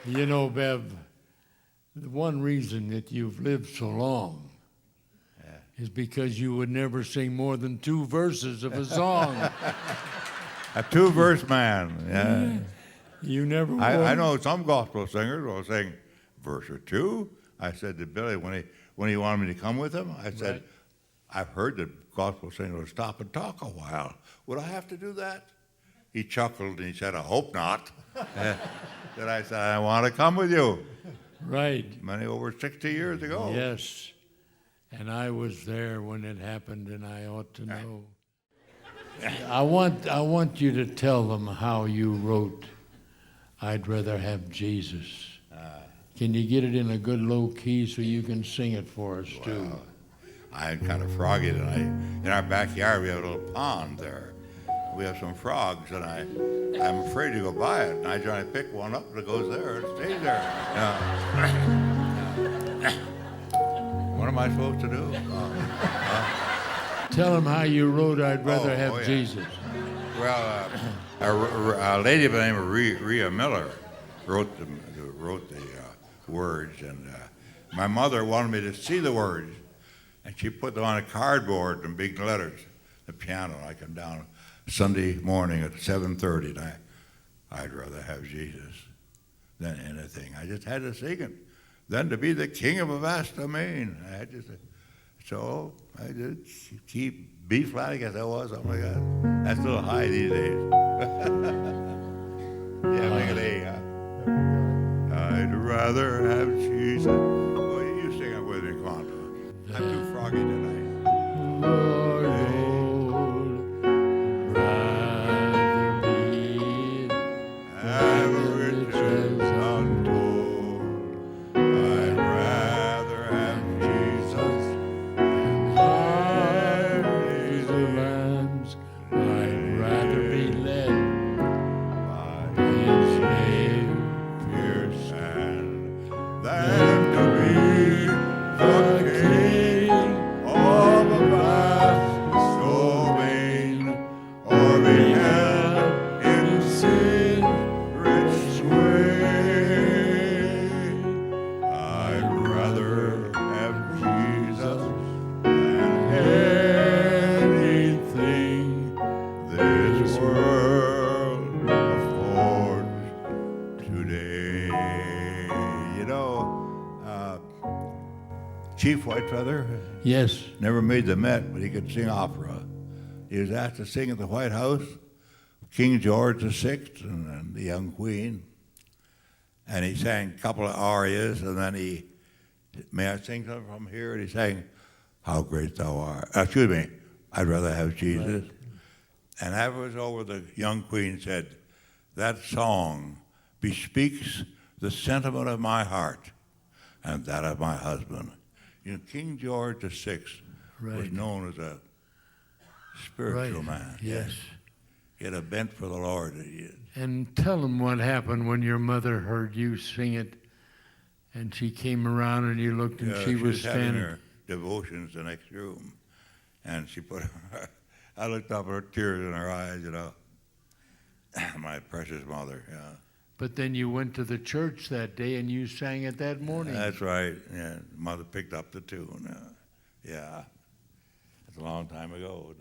You know, Bev, the one reason that you've lived so long is because you would never sing more than 2 verses of a song. A 2-verse man. Yeah. You never would. I know some gospel singers will sing verse or 2. I said to Billy when he wanted me to come with him, I said, Right. I've heard that gospel singers will stop and talk a while. Would I have to do that? He chuckled and he said, I hope not. Then I said, I want to come with you. Right. Many over 60 years ago. Yes. And I was there when it happened, and I ought to know. I want you to tell them how you wrote I'd Rather Have Jesus. Can you get it in a good low key so you can sing it for us, too? I'm kind of froggy tonight. In our backyard, we have a little pond there. We have some frogs, and I'm afraid to go by it. And I try to pick one up, and it goes there and stays there. What am I supposed to do? Tell them how you wrote I'd Rather Have yeah. Jesus. Well, a lady by the name of Rhea Miller wrote the words, and my mother wanted me to see the words, and she put them on a cardboard in big letters, the piano. I come down Sunday morning at 7:30, and I'd rather have Jesus than anything. I just had to sing it. Then to be the king of a vast domain, I had to. So I did keep B flat. I guess that was. Oh my God, that's a little high these days. Yeah, make it A. I'd rather have Jesus. Well, you sing it with me, come on. I'm too froggy tonight. Lord, rather be Have riches untold. I'd rather have Jesus these lands. I'd rather be led by His Savior's hand than to be the king of a vast domain, or be held in sin rich way. I'd rather have Jesus than anything this world affords today. You know, Chief Whitefeather Yes. never made the Met, but he could sing opera. He was asked to sing at the White House, King George VI and the young Queen, and he sang a couple of arias, and then may I sing something from here? And he sang, How Great Thou Art. Excuse me, I'd rather have Jesus. Right. And after it was over, the young Queen said, that song bespeaks the sentiment of my heart and that of my husband. You know, King George VI was Right. known as a spiritual Right. man. Yes. He had a bent for the Lord. And tell them what happened when your mother heard you sing it, and she came around and you looked and she was having standing. her devotions in the next room, and she put I looked up at her, tears in her eyes, you know. My precious mother, yeah. But then you went to the church that day and you sang it that morning. That's right. Yeah, mother picked up the tune. Yeah, it's a long time ago.